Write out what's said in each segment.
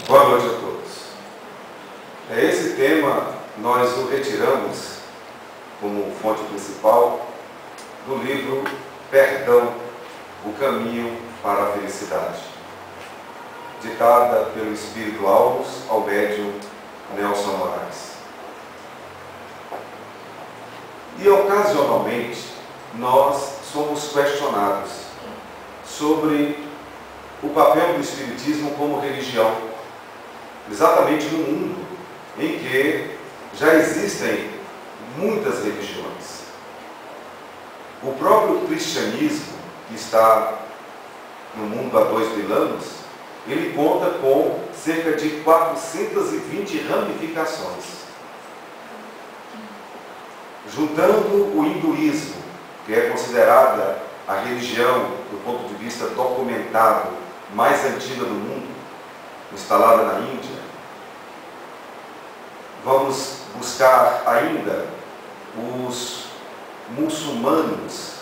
Boa noite a todos. Esse tema nós o retiramos como fonte principal do livro Perdão, o caminho para a felicidade, ditada pelo espírito Aulus ao médium Nelson Moraes. E ocasionalmente nós somos questionados sobre o papel do Espiritismo como religião, exatamente no mundo em que já existem muitas religiões. O próprio cristianismo, que está no mundo há 2000 anos, ele conta com cerca de 420 ramificações. Juntando o hinduísmo, que é considerada a religião, do ponto de vista documentado, mais antiga do mundo, instalada na Índia, vamos buscar ainda os muçulmanos,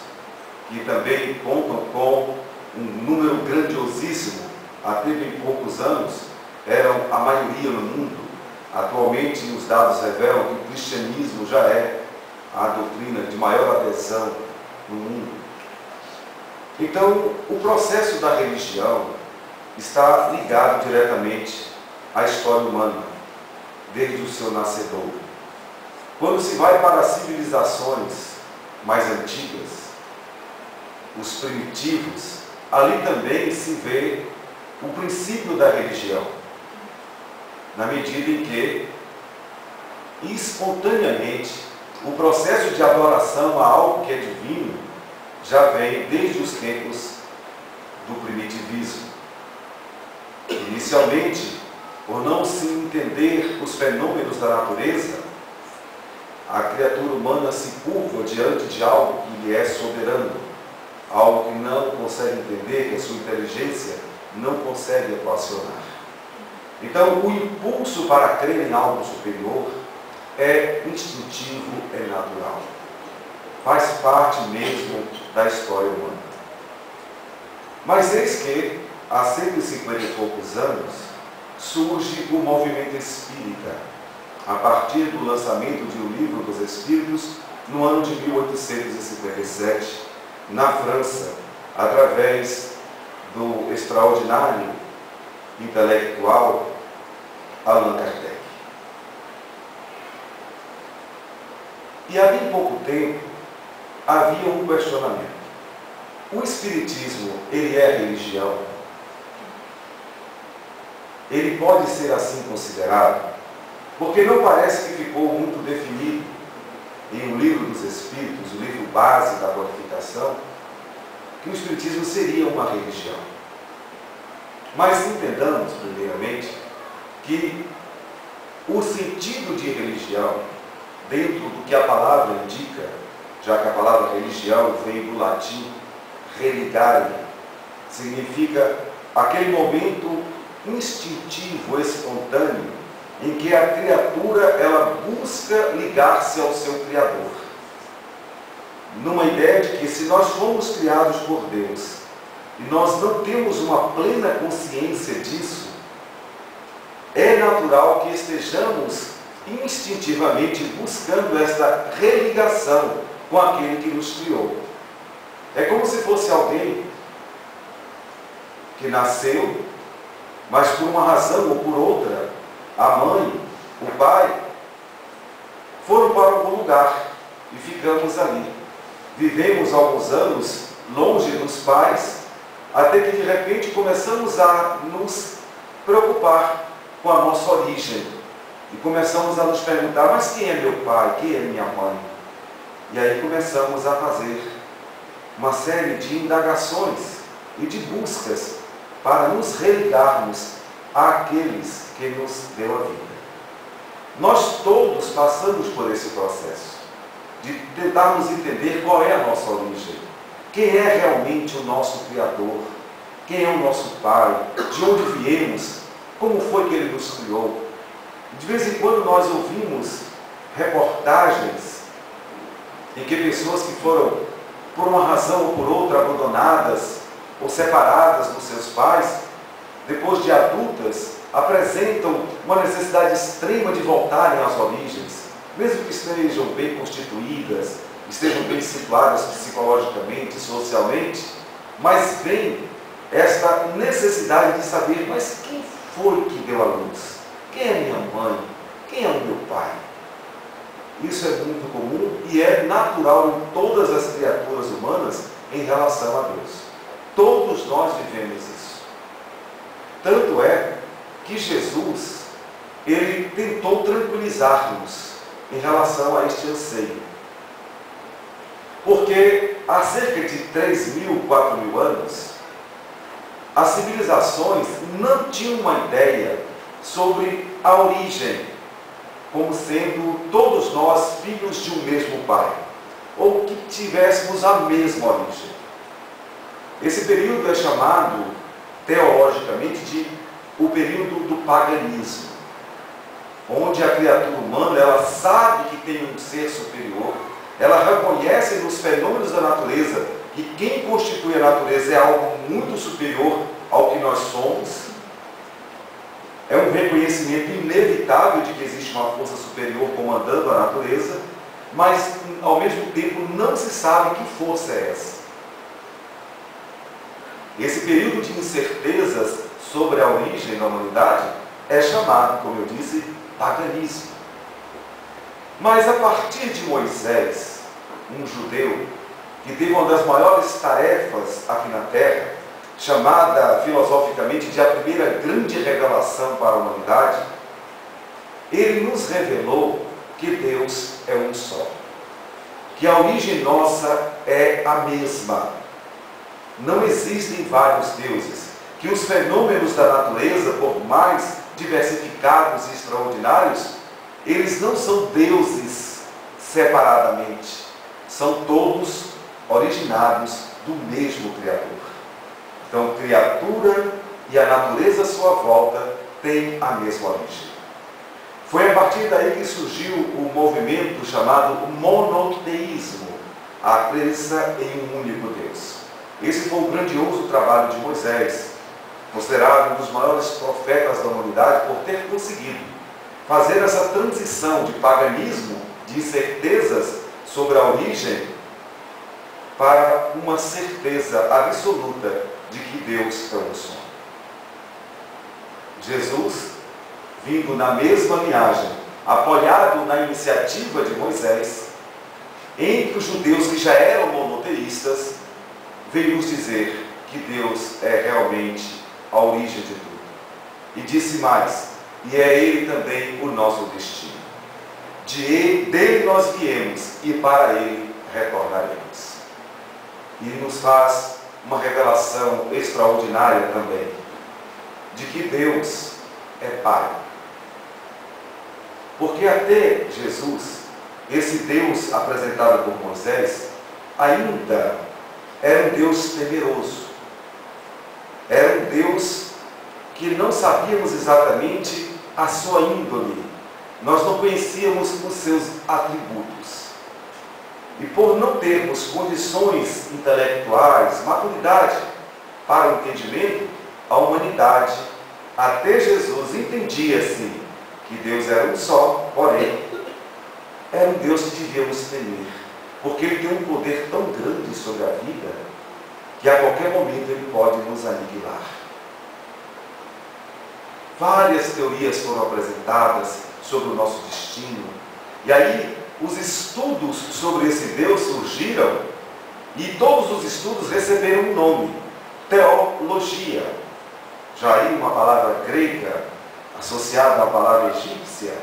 que também contam com um número grandiosíssimo, até bem poucos anos, eram a maioria no mundo. Atualmente os dados revelam que o cristianismo já é a doutrina de maior adesão no mundo. Então, o processo da religião está ligado diretamente à história humana, desde o seu nascedouro. Quando se vai para as civilizações mais antigas, os primitivos, ali também se vê o princípio da religião, na medida em que, espontaneamente, o processo de adoração a algo que é divino já vem desde os tempos do primitivismo. Inicialmente, por não se entender os fenômenos da natureza, a criatura humana se curva diante de algo que lhe é soberano, algo que não consegue entender, que a sua inteligência não consegue equacionar. Então, o impulso para crer em algo superior é instintivo, é natural. Faz parte mesmo da história humana. Mas eis que, há 150 e poucos anos, surge o movimento espírita, a partir do lançamento de O Livro dos Espíritos, no ano de 1857, na França, através do extraordinário intelectual Allan Kardec. E há bem pouco tempo havia um questionamento. O Espiritismo, ele é religião? Ele pode ser assim considerado? Porque não parece que ficou muito definido em O Livro dos Espíritos, o livro base da codificação, que o Espiritismo seria uma religião. Mas entendamos, primeiramente, que o sentido de religião, dentro do que a palavra indica, já que a palavra religião vem do latim religare, significa aquele momento instintivo, espontâneo, em que a criatura ela busca ligar-se ao seu Criador. Numa ideia de que se nós fomos criados por Deus e nós não temos uma plena consciência disso, é natural que estejamos instintivamente buscando essa religação com aquele que nos criou. É como se fosse alguém que nasceu, mas por uma razão ou por outra, a mãe, o pai, foram para algum lugar e ficamos ali. Vivemos alguns anos longe dos pais, até que de repente começamos a nos preocupar com a nossa origem. E começamos a nos perguntar, mas quem é meu pai? Quem é minha mãe? E aí começamos a fazer uma série de indagações e de buscas para nos religarmos àqueles que nos deu a vida. Nós todos passamos por esse processo de tentarmos entender qual é a nossa origem, quem é realmente o nosso Criador, quem é o nosso Pai, de onde viemos, como foi que Ele nos criou. De vez em quando nós ouvimos reportagens em que pessoas que foram, por uma razão ou por outra, abandonadas ou separadas dos seus pais, depois de adultas, apresentam uma necessidade extrema de voltarem às origens, mesmo que estejam bem constituídas, estejam bem situadas psicologicamente, socialmente, mas vem esta necessidade de saber, mas quem foi que deu a luz? Quem é minha mãe? Quem é o meu pai? Isso é muito comum e é natural em todas as criaturas humanas em relação a Deus. Todos nós vivemos isso. Tanto é que Jesus, ele tentou tranquilizar-nos em relação a este anseio. Porque há cerca de 3.000, 4.000 anos, as civilizações não tinham uma ideia sobre a origem, como sendo todos nós filhos de um mesmo pai, ou que tivéssemos a mesma origem. Esse período é chamado, teologicamente, de o período do paganismo, onde a criatura humana, ela sabe que tem um ser superior, ela reconhece nos fenômenos da natureza que quem constitui a natureza é algo muito superior ao que nós somos. É um reconhecimento inevitável de que existe uma força superior comandando a natureza, mas, ao mesmo tempo, não se sabe que força é essa. Esse período de incertezas sobre a origem da humanidade é chamado, como eu disse, paganismo. Mas a partir de Moisés, um judeu que teve uma das maiores tarefas aqui na Terra, chamada filosoficamente de a primeira grande revelação para a humanidade, ele nos revelou que Deus é um só, que a origem nossa é a mesma. Não existem vários deuses, que os fenômenos da natureza, por mais diversificados e extraordinários, eles não são deuses separadamente, são todos originados do mesmo Criador. Então, criatura e a natureza à sua volta têm a mesma origem. Foi a partir daí que surgiu o movimento chamado monoteísmo, a crença em um único Deus. Esse foi o grandioso trabalho de Moisés, considerado um dos maiores profetas da humanidade por ter conseguido fazer essa transição de paganismo, de incertezas sobre a origem, para uma certeza absoluta de que Deus é um só. Jesus, vindo na mesma linhagem, apoiado na iniciativa de Moisés, entre os judeus que já eram monoteístas, veio nos dizer que Deus é realmente a origem de tudo. E disse mais, e é Ele também o nosso destino. Dele nós viemos e para Ele retornaremos. E nos faz uma revelação extraordinária também, de que Deus é Pai. Porque até Jesus, esse Deus apresentado por Moisés, ainda era um Deus temeroso. Era um Deus que não sabíamos exatamente a sua índole. Nós não conhecíamos os seus atributos. E por não termos condições intelectuais, maturidade para o entendimento, a humanidade, até Jesus, entendia sim que Deus era um só, porém, era um Deus que devíamos temer, porque Ele tem um poder tão grande sobre a vida, que a qualquer momento Ele pode nos aniquilar. Várias teorias foram apresentadas sobre o nosso destino, e aí os estudos sobre esse Deus surgiram, e todos os estudos receberam um nome, teologia. Já aí uma palavra grega, associada à palavra egípcia,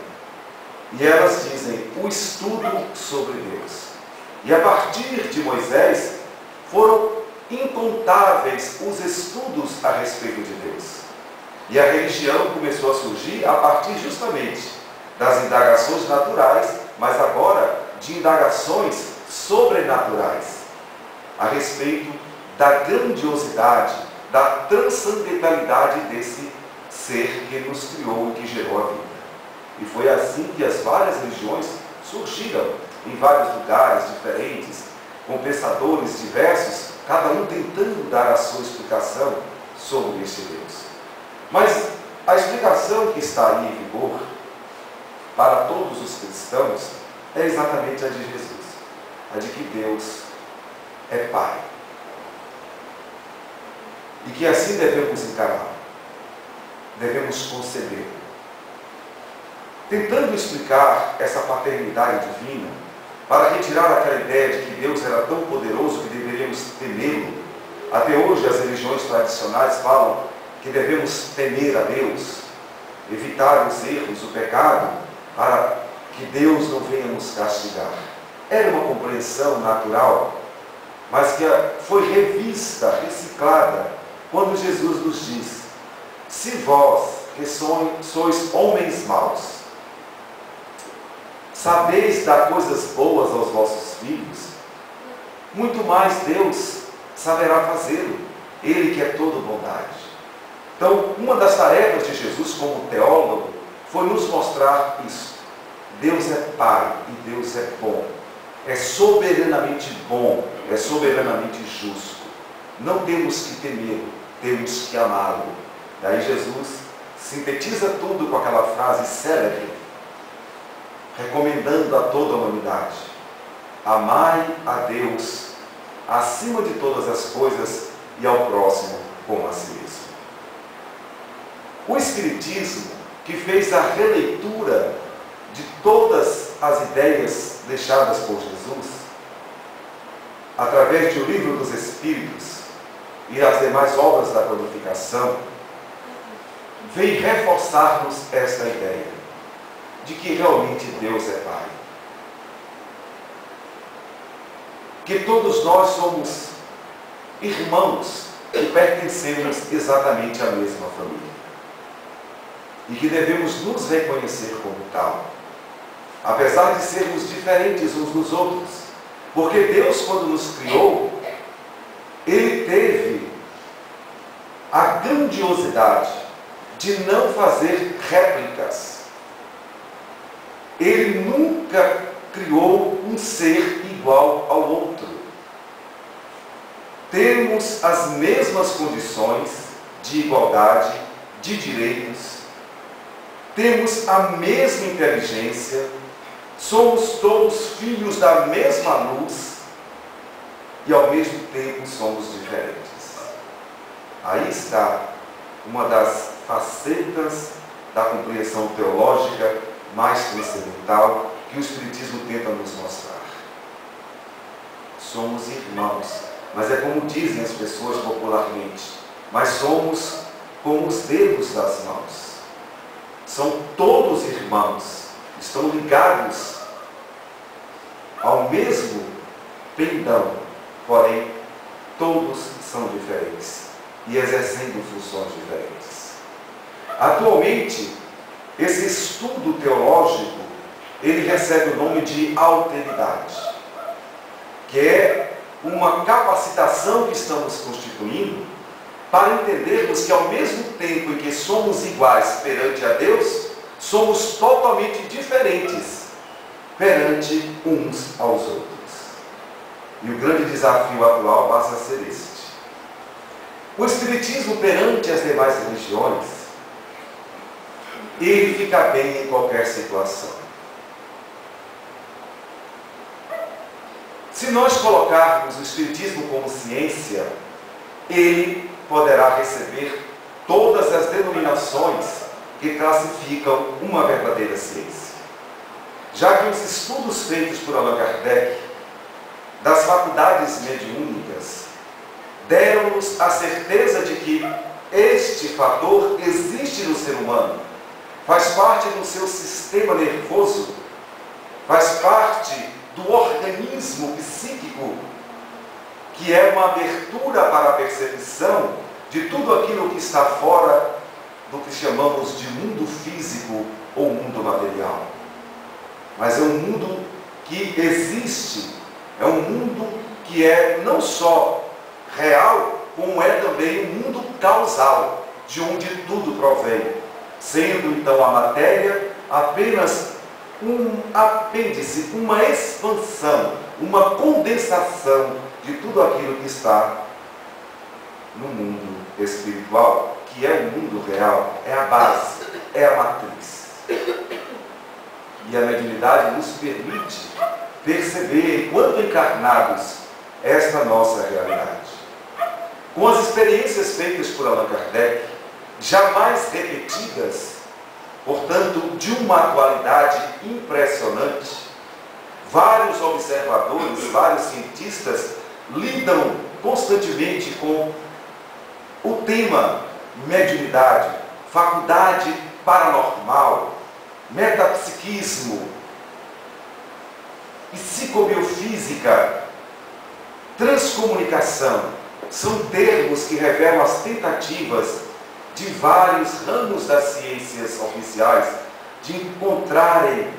e elas dizem o estudo sobre Deus. E a partir de Moisés, foram incontáveis os estudos a respeito de Deus. E a religião começou a surgir a partir justamente das indagações naturais, mas agora de indagações sobrenaturais, a respeito da grandiosidade, da transcendentalidade desse ser que nos criou e que gerou a vida. E foi assim que as várias religiões surgiram em vários lugares diferentes, com pensadores diversos, cada um tentando dar a sua explicação sobre este Deus. Mas a explicação revelação que está aí em vigor para todos os cristãos é exatamente a de Jesus, a de que Deus é Pai. E que assim devemos encarar, devemos conceber. Tentando explicar essa paternidade divina, para retirar aquela ideia de que Deus era tão poderoso que deveríamos temê-lo. Até hoje as religiões tradicionais falam que devemos temer a Deus, evitar os erros, o pecado, para que Deus não venha nos castigar. Era uma compreensão natural, mas que foi revista, reciclada, quando Jesus nos diz: se vós, que sois homens maus, sabeis dar coisas boas aos vossos filhos, muito mais Deus saberá fazê-lo, Ele que é todo bondade. Então, uma das tarefas de Jesus como teólogo foi nos mostrar isso. Deus é Pai e Deus é bom. É soberanamente bom, é soberanamente justo. Não temos que temê-lo, temos que amá-lo. Daí Jesus sintetiza tudo com aquela frase célebre, recomendando a toda a humanidade: amai a Deus acima de todas as coisas e ao próximo como a si mesmo. O Espiritismo, que fez a releitura de todas as ideias deixadas por Jesus, através do Livro dos Espíritos e as demais obras da codificação, vem reforçar-nos esta ideia de que realmente Deus é Pai. Que todos nós somos irmãos e pertencemos exatamente à mesma família. E que devemos nos reconhecer como tal, apesar de sermos diferentes uns dos outros. Porque Deus, quando nos criou, Ele teve a grandiosidade de não fazer réplicas. Ele nunca criou um ser igual ao outro. Temos as mesmas condições de igualdade, de direitos, temos a mesma inteligência, somos todos filhos da mesma luz e ao mesmo tempo somos diferentes. Aí está uma das facetas da compreensão teológica mais transcendental que o Espiritismo tenta nos mostrar. Somos irmãos, mas é como dizem as pessoas popularmente, mas somos como os dedos das mãos. São todos irmãos, estão ligados ao mesmo pendão, porém todos são diferentes e exercendo funções diferentes. Atualmente, esse estudo teológico, ele recebe o nome de alteridade, que é uma capacitação que estamos constituindo para entendermos que ao mesmo tempo em que somos iguais perante a Deus, somos totalmente diferentes perante uns aos outros. E o grande desafio atual passa a ser este. O Espiritismo perante as demais religiões, ele fica bem em qualquer situação. Se nós colocarmos o Espiritismo como ciência, ele poderá receber todas as denominações que classificam uma verdadeira ciência. Já que os estudos feitos por Allan Kardec das faculdades mediúnicas deram-nos a certeza de que este fator existe no ser humano, faz parte do seu sistema nervoso, faz parte do organismo psíquico, que é uma abertura para a percepção de tudo aquilo que está fora do que chamamos de mundo físico ou mundo material. Mas é um mundo que existe, é um mundo que é não só real, como é também um mundo causal, de onde tudo provém, sendo então a matéria apenas um apêndice, uma expansão, uma condensação de tudo aquilo que está no mundo espiritual, que é o mundo real, é a base, é a matriz. E a mediunidade nos permite perceber, enquanto encarnados, esta nossa realidade. Com as experiências feitas por Allan Kardec, jamais repetidas, portanto, de uma atualidade impressionante, vários observadores, vários cientistas lidam constantemente com o tema mediunidade, faculdade paranormal, metapsiquismo, psicobiofísica, transcomunicação. São termos que revelam as tentativas de vários ramos das ciências oficiais de encontrarem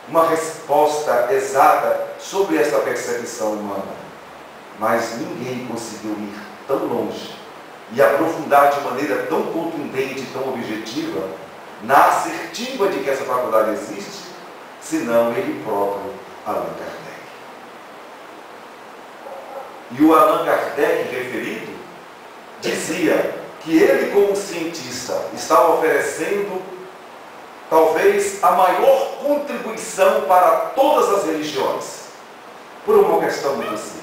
uma resposta exata sobre essa percepção humana. Mas ninguém conseguiu ir tão longe e aprofundar de maneira tão contundente, tão objetiva, na assertiva de que essa faculdade existe, senão ele próprio, Allan Kardec. E o Allan Kardec referido dizia que ele, como cientista, estava oferecendo talvez a maior contribuição para todas as religiões, por uma questão muito simples.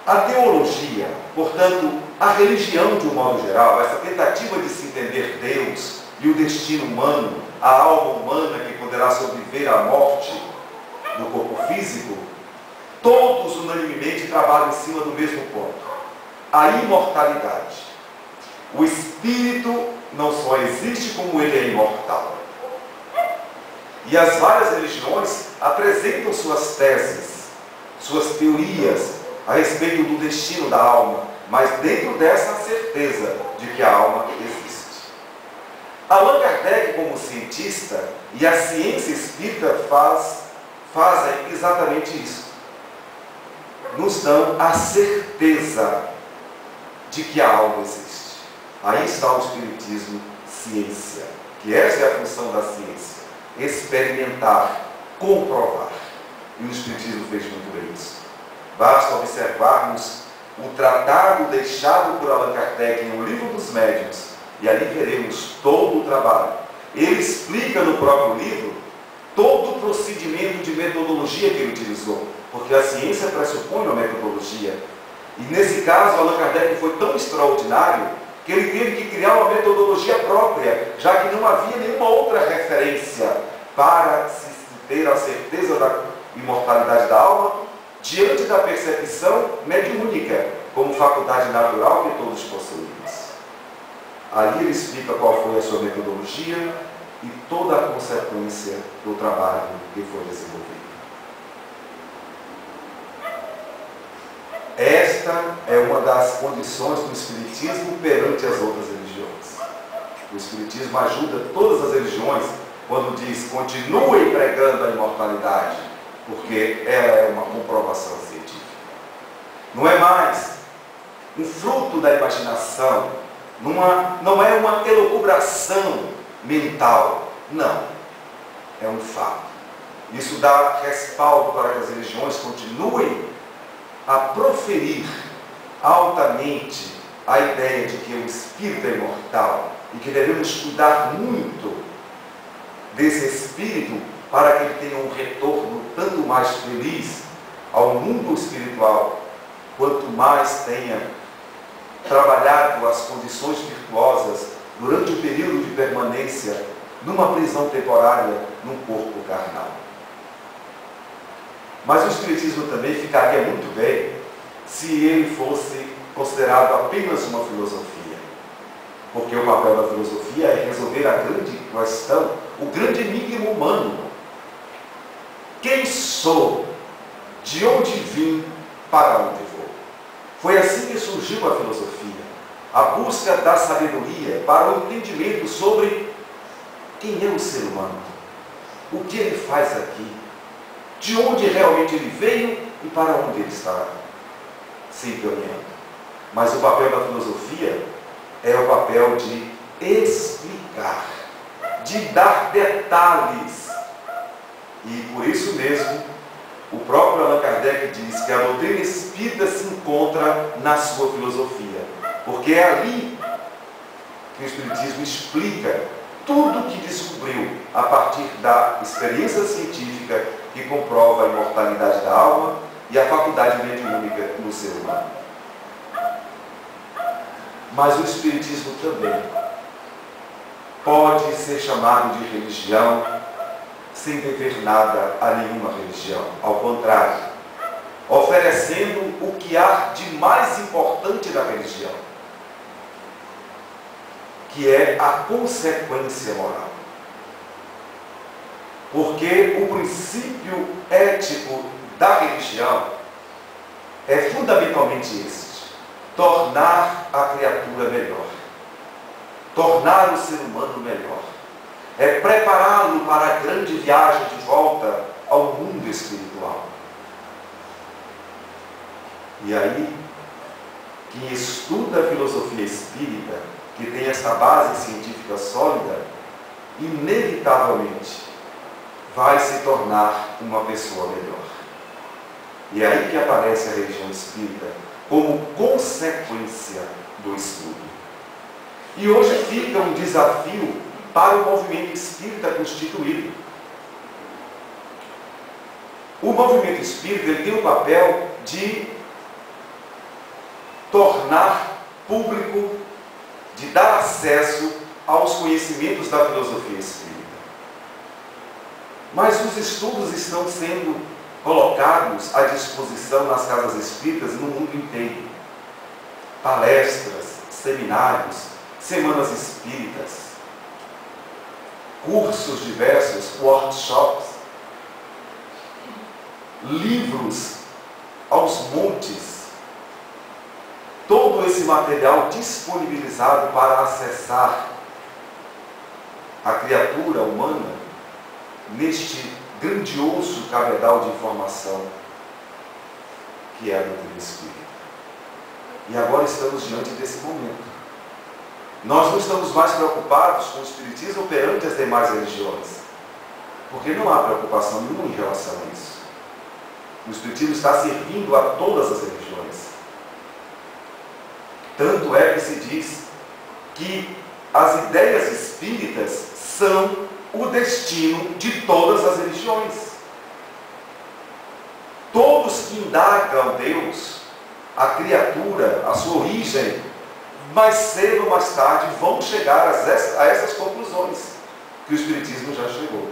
A teologia, portanto, a religião de um modo geral, essa tentativa de se entender Deus e o destino humano, a alma humana que poderá sobreviver à morte do corpo físico, todos unanimemente trabalham em cima do mesmo ponto: a imortalidade. O espírito não só existe, como ele é imortal. E as várias religiões apresentam suas teses, suas teorias a respeito do destino da alma, mas dentro dessa certeza de que a alma existe. Allan Kardec, como cientista, e a ciência espírita fazem exatamente isso. Nos dão a certeza de que a alma existe. Aí está o Espiritismo ciência, que essa é a função da ciência: experimentar, comprovar. E o Espiritismo fez muito bem isso. Basta observarmos o tratado deixado por Allan Kardec em O Livro dos Médiuns, e ali veremos todo o trabalho. Ele explica no próprio livro todo o procedimento de metodologia que ele utilizou, porque a ciência pressupõe uma metodologia. E nesse caso, Allan Kardec foi tão extraordinário que ele teve que criar uma metodologia própria, já que não havia nenhuma outra referência para se ter a certeza da imortalidade da alma diante da percepção mediúnica, como faculdade natural que todos possuímos. Ali ele explica qual foi a sua metodologia e toda a consequência do trabalho que foi desenvolvido. Esta é uma das condições do Espiritismo perante as outras religiões. O Espiritismo ajuda todas as religiões quando diz: continuem pregando a imortalidade, porque ela é uma comprovação científica. Não é mais um fruto da imaginação, não é uma elucubração mental, não. É um fato. Isso dá respaldo para que as religiões continuem a proferir altamente a ideia de que o espírito é imortal e que devemos cuidar muito desse espírito para que ele tenha um retorno tanto mais feliz ao mundo espiritual, quanto mais tenha trabalhado as condições virtuosas durante o período de permanência numa prisão temporária num corpo carnal. Mas o Espiritismo também ficaria muito bem se ele fosse considerado apenas uma filosofia. Porque o papel da filosofia é resolver a grande questão, o grande enigma humano. Quem sou? De onde vim? Para onde vou? Foi assim que surgiu a filosofia. A busca da sabedoria para o entendimento sobre quem é o ser humano, o que ele faz aqui, de onde realmente ele veio e para onde ele está se encaminhando. Mas o papel da filosofia é o papel de explicar, de dar detalhes. E por isso mesmo, o próprio Allan Kardec diz que a doutrina espírita se encontra na sua filosofia, porque é ali que o Espiritismo explica tudo o que descobriu a partir da experiência científica que comprova a imortalidade da alma e a faculdade mediúnica no ser humano. Mas o Espiritismo também pode ser chamado de religião sem dever nada a nenhuma religião. Ao contrário, oferecendo o que há de mais importante da religião, que é a consequência moral. Porque o princípio ético da religião é fundamentalmente este: tornar a criatura melhor, tornar o ser humano melhor, é prepará-lo para a grande viagem de volta ao mundo espiritual. E aí, quem estuda a filosofia espírita, que tem essa base científica sólida, inevitavelmente vai se tornar uma pessoa melhor. E é aí que aparece a religião espírita como consequência do estudo. E hoje fica um desafio para o movimento espírita constituído. O movimento espírita ele tem o papel de tornar público, de dar acesso aos conhecimentos da filosofia espírita. Mas os estudos estão sendo colocados à disposição nas casas espíritas no mundo inteiro. Palestras, seminários, semanas espíritas, cursos diversos, workshops, livros aos montes, todo esse material disponibilizado para acessar a criatura humana neste grandioso cabedal de informação que é a doutrina espírita. E agora estamos diante desse momento. Nós não estamos mais preocupados com o espiritismo perante as demais religiões, porque não há preocupação nenhuma em relação a isso. O espiritismo está servindo a todas as religiões. Tanto é que se diz que as ideias espíritas são o destino de todas as religiões. Todos que indagam Deus, a criatura, a sua origem, mais cedo ou mais tarde vão chegar a essas conclusões que o Espiritismo já chegou.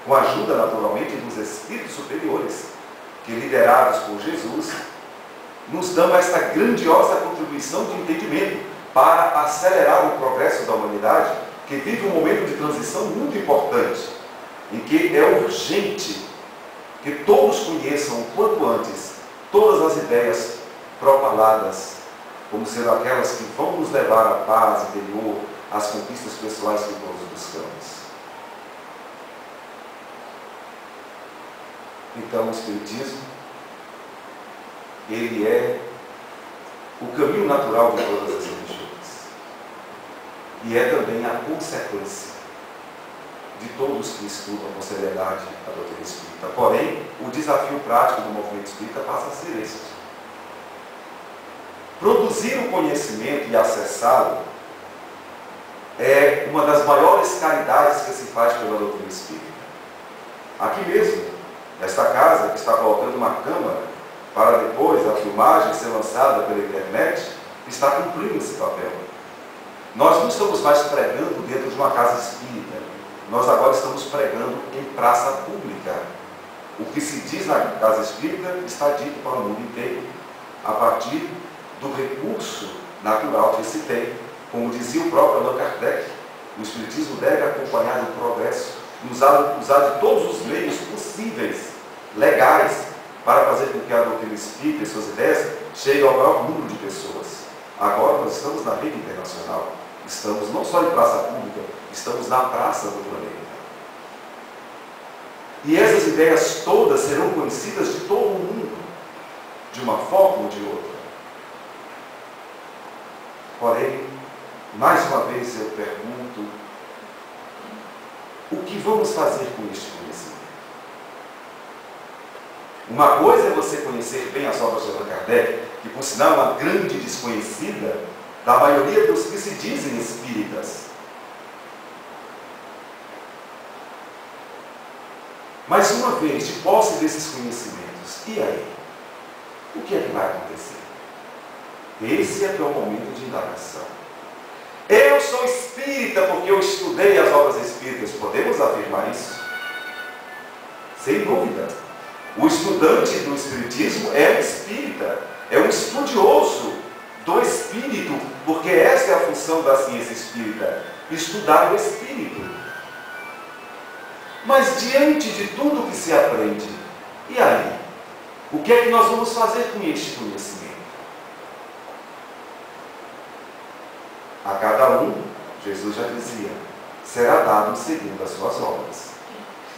Com a ajuda, naturalmente, dos espíritos superiores, que, liderados por Jesus, nos dão esta grandiosa contribuição de entendimento para acelerar o progresso da humanidade, que vive um momento de transição muito importante, em que é urgente que todos conheçam o quanto antes todas as ideias propaladas como sendo aquelas que vão nos levar à paz interior, às conquistas pessoais que todos buscamos. Então, o Espiritismo, ele é o caminho natural de todas as religiões. E é também a consequência de todos que estudam com seriedade a doutrina espírita. Porém, o desafio prático do movimento espírita passa a ser esse: produzir o conhecimento e acessá-lo é uma das maiores caridades que se faz pela doutrina espírita. Aqui mesmo, nesta casa que está colocando uma câmara para depois a filmagem ser lançada pela internet, está cumprindo esse papel. Nós não estamos mais pregando dentro de uma casa espírita. Nós agora estamos pregando em praça pública. O que se diz na casa espírita está dito para o mundo inteiro, a partir do recurso natural que se tem. Como dizia o próprio Allan Kardec, o Espiritismo deve acompanhar o progresso, usar de todos os meios possíveis, legais, para fazer com que a doutrina espírita e suas ideias cheguem ao maior número de pessoas. Agora nós estamos na rede internacional. Estamos não só em praça pública, estamos na praça do planeta. E essas ideias todas serão conhecidas de todo o mundo, de uma forma ou de outra. Porém, mais uma vez eu pergunto, o que vamos fazer com este conhecimento? Uma coisa é você conhecer bem as obras de Allan Kardec, que por sinal é uma grande desconhecida da maioria dos que se dizem espíritas. Mas uma vez de posse desses conhecimentos, e aí? O que é que vai acontecer? Esse é que é o momento de indagação. Eu sou espírita porque eu estudei as obras espíritas. Podemos afirmar isso? Sem dúvida. O estudante do espiritismo é um espírita, é um estudioso do espírito, porque essa é a função da ciência espírita, estudar o espírito. Mas diante de tudo que se aprende, e aí? O que é que nós vamos fazer com este conhecimento? A cada um, Jesus já dizia, será dado segundo as suas obras.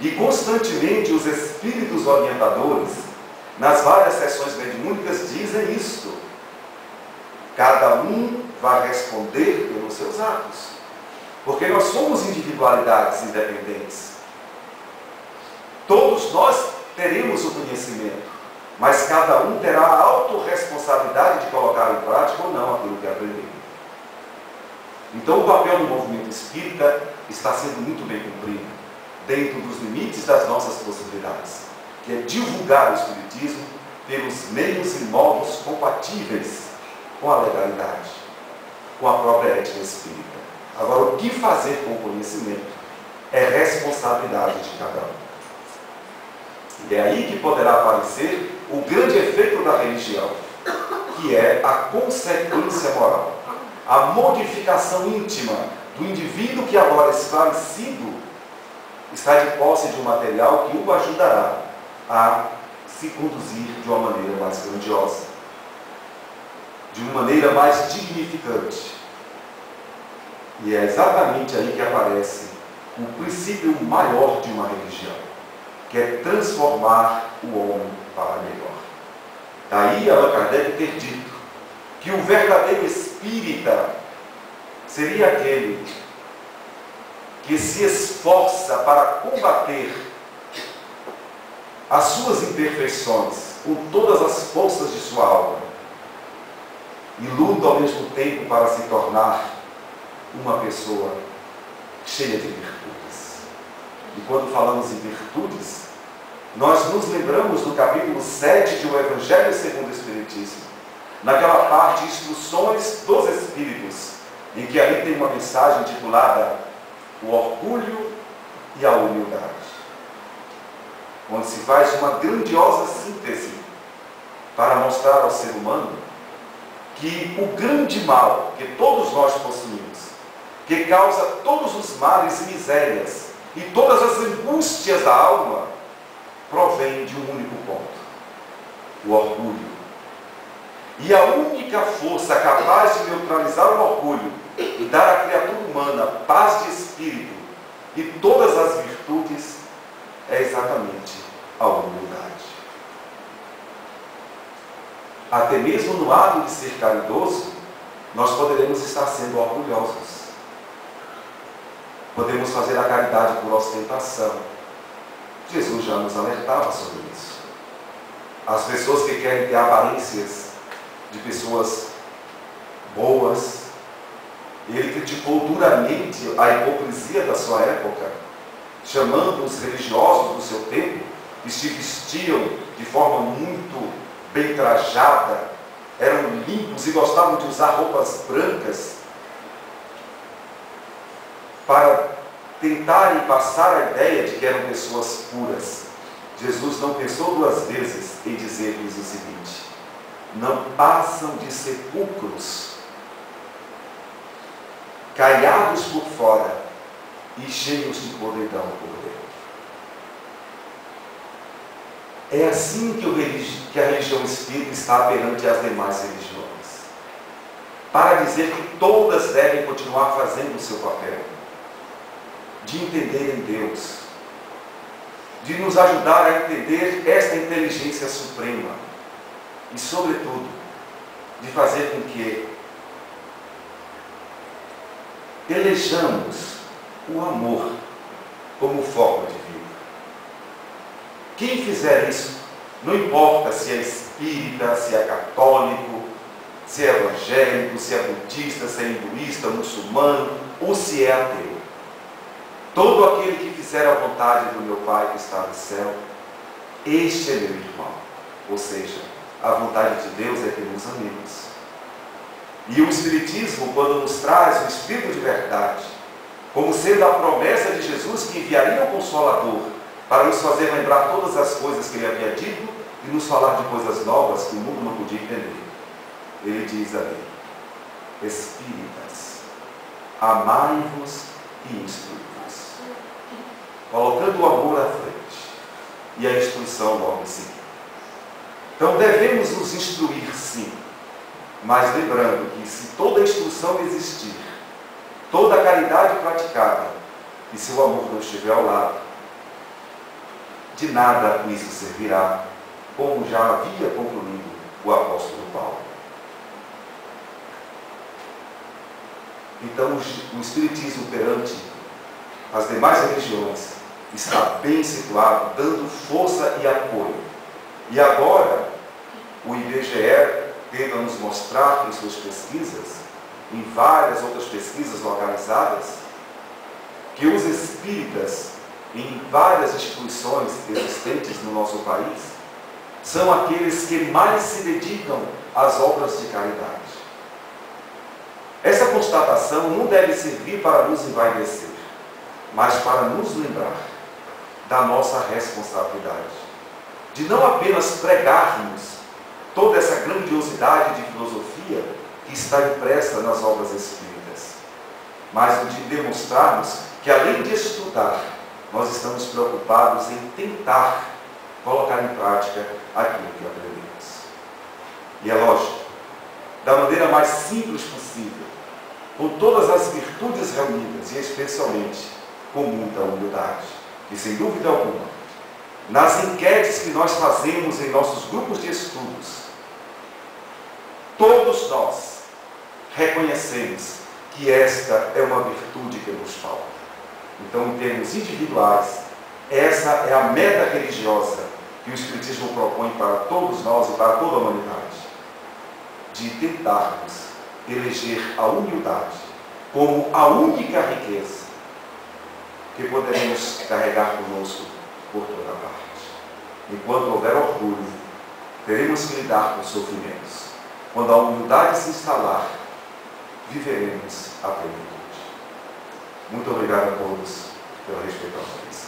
E constantemente os espíritos orientadores, nas várias sessões mediúnicas, dizem isto. Cada um vai responder pelos seus atos. Porque nós somos individualidades independentes. Todos nós teremos o conhecimento, mas cada um terá a autorresponsabilidade de colocar em prática ou não aquilo que aprendeu. Então o papel do movimento espírita está sendo muito bem cumprido, dentro dos limites das nossas possibilidades, que é divulgar o espiritismo pelos meios e modos compatíveis com a legalidade, com a própria ética espírita. Agora, o que fazer com o conhecimento é responsabilidade de cada um. E é aí que poderá aparecer o grande efeito da religião, que é a consequência moral, a modificação íntima do indivíduo que agora esclarecido está de posse de um material que o ajudará a se conduzir de uma maneira mais grandiosa, de uma maneira mais dignificante. E é exatamente aí que aparece o princípio maior de uma religião, que é transformar o homem para melhor. Daí Allan Kardec ter dito que o verdadeiro espírita seria aquele que se esforça para combater as suas imperfeições com todas as forças de sua alma e luta ao mesmo tempo para se tornar uma pessoa cheia de virtudes. E quando falamos em virtudes, nós nos lembramos do capítulo 7 de O Evangelho segundo o Espiritismo, naquela parte de instruções dos Espíritos, em que ali tem uma mensagem titulada O Orgulho e a Humildade, onde se faz uma grandiosa síntese para mostrar ao ser humano que o grande mal que todos nós possuímos, que causa todos os males e misérias e todas as angústias da alma, provém de um único ponto: o orgulho. E a única força capaz de neutralizar o orgulho e dar à criatura humana paz de espírito e todas as virtudes é exatamente a humildade. Até mesmo no ato de ser caridoso, nós poderemos estar sendo orgulhosos. Podemos fazer a caridade por ostentação. Jesus já nos alertava sobre isso. As pessoas que querem ter aparências de pessoas boas, ele criticou duramente a hipocrisia da sua época, chamando os religiosos do seu tempo, que se vestiam de forma muito bem trajada, eram limpos e gostavam de usar roupas brancas, para tentarem passar a ideia de que eram pessoas puras. Jesus não pensou duas vezes em dizer-lhes o seguinte: não passam de sepulcros, caiados por fora e cheios de podridão por dentro. É assim que a religião espírita está perante as demais religiões, para dizer que todas devem continuar fazendo o seu papel, de entender em Deus, de nos ajudar a entender esta inteligência suprema e, sobretudo, de fazer com que elejamos o amor como forma de vida. Quem fizer isso, não importa se é espírita, se é católico, se é evangélico, se é budista, se é hinduísta, muçulmano ou se é ateu. Todo aquele que fizer a vontade do meu Pai que está no céu, este é meu irmão. Ou seja, a vontade de Deus é que nos amemos. E o Espiritismo, quando nos traz o Espírito de verdade, como sendo a promessa de Jesus que enviaria o Consolador para nos fazer lembrar todas as coisas que Ele havia dito e nos falar de coisas novas que o mundo não podia entender. Ele diz ali: Espíritas, amai-vos e instruí-vos, colocando o amor à frente e a instrução logo em seguida. Então devemos nos instruir, sim, mas lembrando que se toda instrução existir, toda a caridade praticada, e se o amor não estiver ao lado, de nada isso servirá, como já havia concluído o apóstolo Paulo. Então o Espiritismo perante as demais religiões está bem situado, dando força e apoio. E agora o IBGE tenta nos mostrar em suas pesquisas, em várias outras pesquisas localizadas, que os espíritas em várias instituições existentes no nosso país são aqueles que mais se dedicam às obras de caridade. Essa constatação não deve servir para nos envaidecer, mas para nos lembrar da nossa responsabilidade, de não apenas pregarmos toda essa grandiosidade de filosofia que está impressa nas obras espíritas, mas de demonstrarmos que, além de estudar, nós estamos preocupados em tentar colocar em prática aquilo que aprendemos. E é lógico, da maneira mais simples possível, com todas as virtudes reunidas e especialmente com muita humildade. E sem dúvida alguma, nas enquetes que nós fazemos em nossos grupos de estudos, todos nós reconhecemos que esta é uma virtude que nos falta. Então, em termos individuais, essa é a meta religiosa que o Espiritismo propõe para todos nós e para toda a humanidade, de tentarmos eleger a humildade como a única riqueza que poderemos carregar conosco por toda parte. Enquanto houver orgulho, teremos que lidar com sofrimentos. Quando a humildade se instalar, viveremos a plenitude. Muito obrigado a todos pela respeitosa atenção.